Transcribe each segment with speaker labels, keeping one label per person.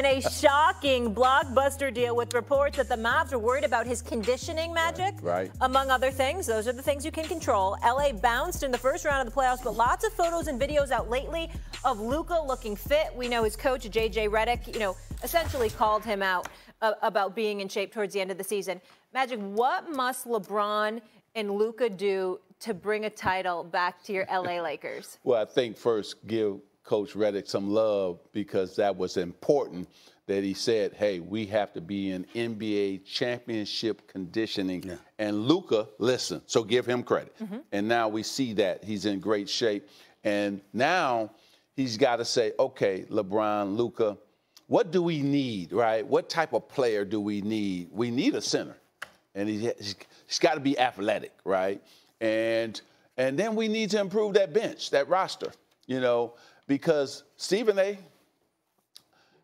Speaker 1: in a shocking blockbuster deal with reports that the Mavs are worried about his conditioning, Magic.
Speaker 2: Right.
Speaker 1: Among other things, those are the things you can control. LA bounced in the first round of the playoffs, but lots of photos and videos out lately of Luka looking fit. We know his coach, JJ Redick, essentially called him out about being in shape towards the end of the season. Magic, what must LeBron and Luka do to bring a title back to your LA Lakers?
Speaker 2: Well, I think first give Coach Redick some love because that was important that he said, hey, we have to be in NBA championship conditioning. Yeah. And Luka, listen, so give him credit. Mm-hmm. And now we see that he's in great shape. And now he's got to say, okay, LeBron, Luka, what do we need, right? What type of player do we need? We need a center. And he's got to be athletic, right? And then we need to improve that bench, that roster, because Stephen A.,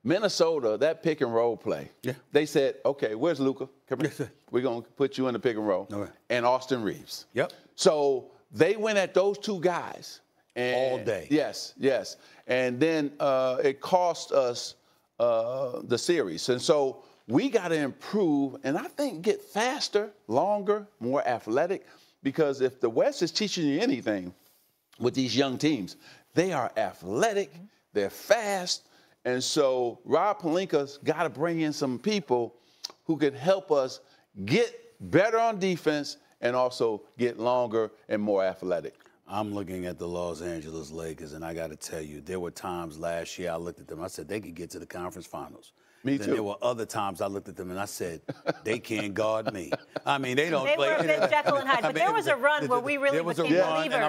Speaker 2: Minnesota, that pick and roll play, they said, okay, where's Luka? Come here. We're going to put you in the pick and roll. Okay. And Austin Reeves. Yep. So they went at those two guys. All day. Yes. And then it cost us the series. And so we got to improve and I think get faster, longer, more athletic. Because if the West is teaching you anything with these young teams, they are athletic, they're fast, and so Rob Pelinka's got to bring in some people who can help us get better on defense and also get longer and more athletic.
Speaker 3: I'm looking at the Los Angeles Lakers, and I got to tell you, there were times last year I looked at them, I said, they could get to the conference finals.
Speaker 2: Me
Speaker 3: then
Speaker 2: too.
Speaker 3: There were other times I looked at them and I said, they can't guard me. I mean, they don't
Speaker 1: they
Speaker 3: play.
Speaker 1: They were a bit Jekyll and Hyde, but there was a run where we really became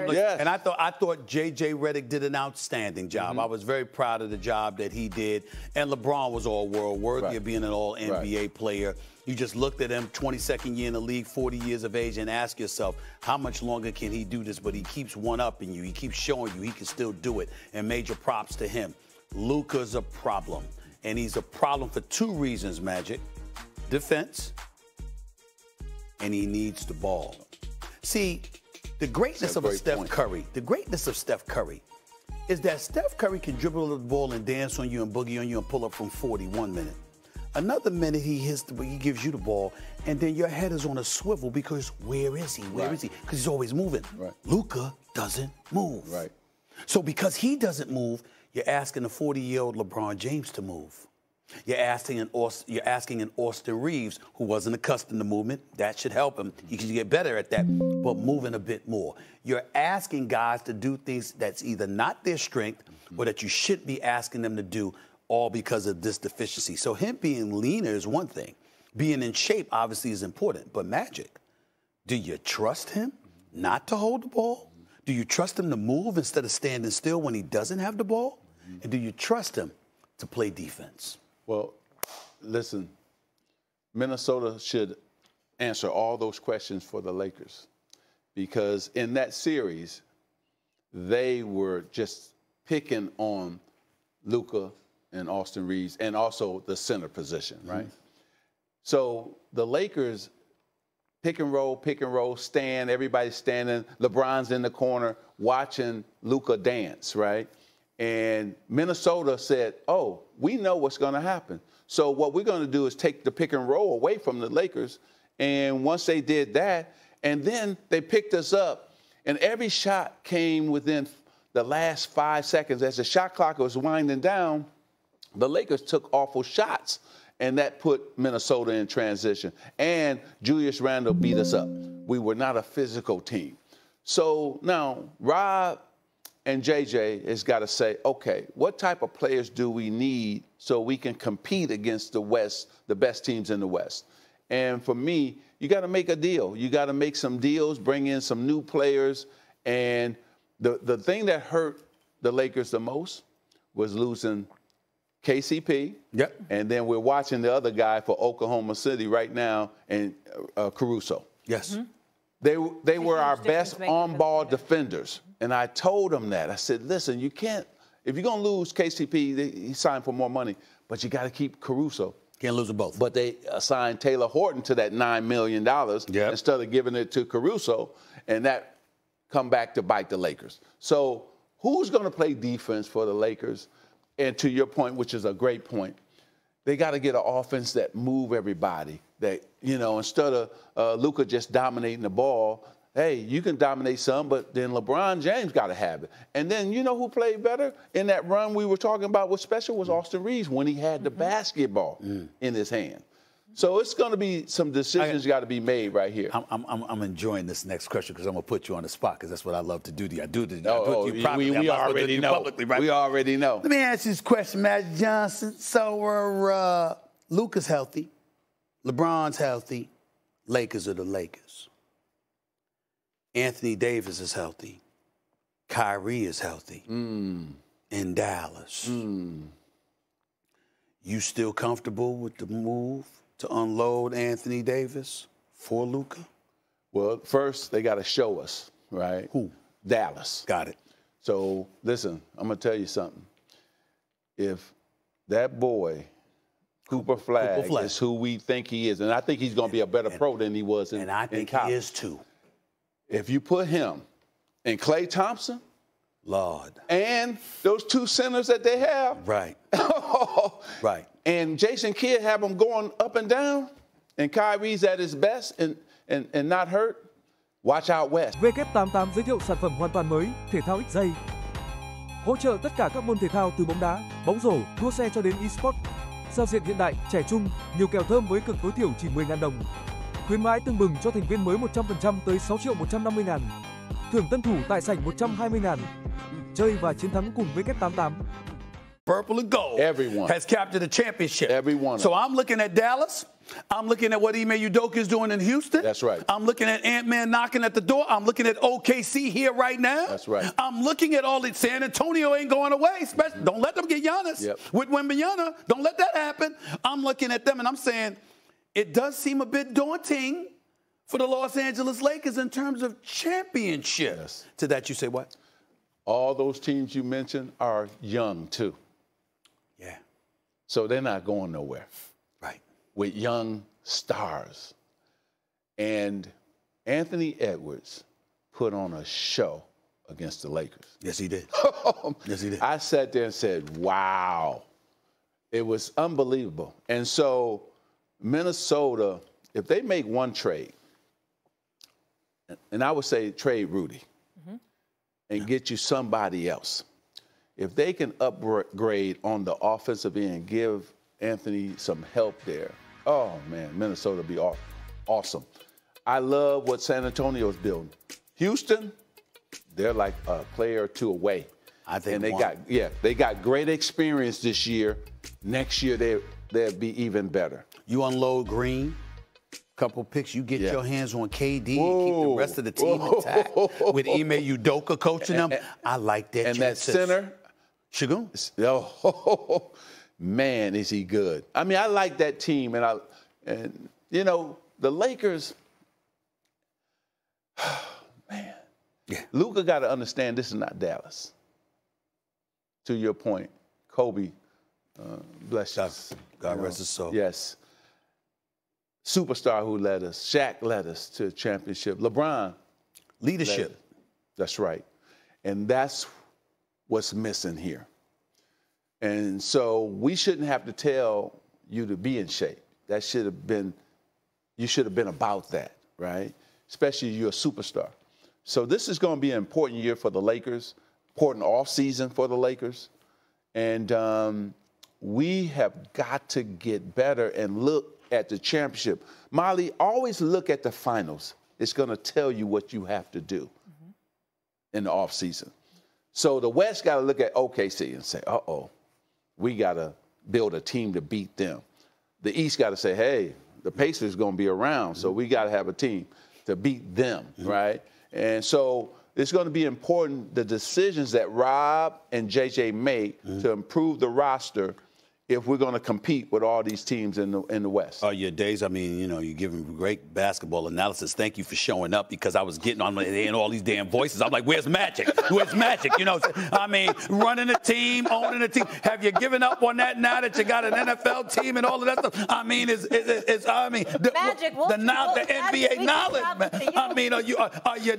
Speaker 1: believers.
Speaker 3: And I thought J.J. Redick did an outstanding job. Mm-hmm. I was very proud of the job that he did. And LeBron was all-world, worthy of being an all-NBA player. You just looked at him, 22nd year in the league, 40 years of age, and ask yourself, how much longer can he do this? But he keeps one-upping you. He keeps showing you he can still do it. And major props to him. Luka's a problem. And he's a problem for two reasons, Magic. Defense, and he needs the ball. See, the greatness of Steph Curry is that Steph Curry can dribble the ball and dance on you and boogie on you and pull up from 40 1 minute. Another minute he gives you the ball, and then your head is on a swivel because where is he? Where is he? Because he's always moving. Right. Luka doesn't move.
Speaker 2: Right.
Speaker 3: So because he doesn't move, you're asking a 40-year-old LeBron James to move. You're asking an Austin Reeves, who wasn't accustomed to movement. That should help him. He can get better at that, but moving a bit more. You're asking guys to do things that's either not their strength or that you shouldn't be asking them to do, all because of this deficiency. So him being leaner is one thing. Being in shape, obviously, is important. But Magic, do you trust him not to hold the ball? Do you trust him to move instead of standing still when he doesn't have the ball? And do you trust him to play defense?
Speaker 2: Well, listen, Minnesota should answer all those questions for the Lakers because in that series, they were just picking on Luka and Austin Reeves and also the center position, right? Mm-hmm. So the Lakers pick and roll, stand, everybody's standing. LeBron's in the corner watching Luka dance, right? And Minnesota said, oh, we know what's going to happen. So what we're going to do is take the pick and roll away from the Lakers. And once they did that, and then they picked us up, and every shot came within the last 5 seconds. As the shot clock was winding down, the Lakers took awful shots. And that put Minnesota in transition. And Julius Randle beat us up. We were not a physical team. So now Rob and JJ has got to say, okay, what type of players do we need so we can compete against the West, the best teams in the West? And for me, you got to make a deal. You got to make some deals, bring in some new players. And the thing that hurt the Lakers the most was losing KCP. Yep. And then we're watching the other guy for Oklahoma City right now, and Caruso.
Speaker 3: Yes.
Speaker 1: Mm-hmm.
Speaker 2: They were our best on-ball defenders. And I told them that. I said, listen, you can't, if you're going to lose KCP, he signed for more money, but you got to keep Caruso.
Speaker 3: Can't lose them both.
Speaker 2: But they assigned Taylor Horton to that $9 million instead of giving it to Caruso, and that come back to bite the Lakers. So who's going to play defense for the Lakers? And to your point, which is a great point, they got to get an offense that move everybody. That, instead of Luka just dominating the ball, hey, you can dominate some, but then LeBron James got to have it. And then you know who played better in that run we were talking about? What's special was Austin Reeves when he had the basketball in his hand. So it's going to be some decisions got to be made right here.
Speaker 3: I'm enjoying this next question because I'm going to put you on the spot because that's what I love to do to you. I do to you.
Speaker 2: We already know. Publicly, right? We already know.
Speaker 3: Let me ask you this question, Magic Johnson. So Luka's healthy. LeBron's healthy. Lakers are the Lakers. Anthony Davis is healthy. Kyrie is healthy. In Dallas. You still comfortable with the move to unload Anthony Davis for Luka?
Speaker 2: Well, first, they got to show us, right?
Speaker 3: Who?
Speaker 2: Dallas.
Speaker 3: Got it.
Speaker 2: So, listen, I'm going to tell you something. If that boy, Cooper Flag, is who we think he is, and I think he's going to be a better pro than he was in college.
Speaker 3: And I think he is, too.
Speaker 2: If you put him and Klay Thompson,
Speaker 3: Lord,
Speaker 2: and those two centers that they have,
Speaker 3: right, right,
Speaker 2: and Jason Kidd have them going up and down, and Kyrie's at his best and not hurt, watch out West.
Speaker 4: W88 giới thiệu sản phẩm hoàn toàn mới, thể thao X giây. Hỗ trợ tất cả các môn thể thao từ bóng đá, bóng rổ, đua xe cho đến eSport. Giao diện hiện đại, trẻ trung, nhiều kèo thơm với cược tối thiểu chỉ 10.000 đồng. Khuyến mãi tưng bừng cho thành viên mới 100% tới 6.150.000. Thưởng tân thủ tại sảnh 120.000. Chơi và chiến thắng cùng W88.
Speaker 3: Purple and gold has captured the championship.
Speaker 2: Everyone.
Speaker 3: So I'm looking at Dallas. I'm looking at what Ime Udoka is doing in Houston.
Speaker 2: That's right.
Speaker 3: I'm looking at Ant-Man knocking at the door. I'm looking at OKC here right now.
Speaker 2: That's right.
Speaker 3: I'm looking at all the San Antonio ain't going away. Especially, don't let them get Giannis with Wembanyama. Don't let that happen. I'm looking at them and I'm saying it does seem a bit daunting for the Los Angeles Lakers in terms of championship.
Speaker 2: Yes.
Speaker 3: To that you say what?
Speaker 2: All those teams you mentioned are young, too.
Speaker 3: Yeah.
Speaker 2: So they're not going nowhere.
Speaker 3: Right.
Speaker 2: With young stars. And Anthony Edwards put on a show against the Lakers.
Speaker 3: Yes, he did. Yes, he did.
Speaker 2: I sat there and said, wow. It was unbelievable. And so Minnesota, if they make one trade, and I would say trade Rudy, and get you somebody else. If they can upgrade on the offensive end, give Anthony some help there, oh, man, Minnesota will be awesome. I love what San Antonio is building. Houston, they're like a player or two away.
Speaker 3: I think
Speaker 2: they got great experience this year. Next year, they'll be even better.
Speaker 3: You unload Green. Couple picks, you get your hands on KD, you keep the rest of the team intact with Ime Udoka coaching them. I like that.
Speaker 2: And that center,
Speaker 3: Şengün.
Speaker 2: Oh, man, is he good. I mean, I like that team, and the Lakers, man. Yeah. Luka got to understand this is not Dallas. To your point, Kobe, bless you.
Speaker 3: God rest his soul.
Speaker 2: Yes. Superstar who led us. Shaq led us to a championship. LeBron.
Speaker 3: Leadership.
Speaker 2: That's right. And that's what's missing here. And so we shouldn't have to tell you to be in shape. That should have been, you should have been about that, right? Especially you're a superstar. So this is going to be an important year for the Lakers, important offseason for the Lakers. And we have got to get better and look at the championship. Molly, always look at the finals. It's going to tell you what you have to do in the offseason. So the West got to look at OKC and say, uh-oh, we got to build a team to beat them. The East got to say, hey, the Pacers going to be around, so we got to have a team to beat them, right? And so it's going to be important, the decisions that Rob and JJ make to improve the roster if we're going to compete with all these teams in the West.
Speaker 3: Oh, your days, I mean, you're giving great basketball analysis. Thank you for showing up because I was getting on and all these damn voices. I'm like, where's Magic? Where's Magic? I mean, running a team, owning a team. Have you given up on that now that you got an NFL team and all of that stuff? I mean, the NBA knowledge, man. I mean, are you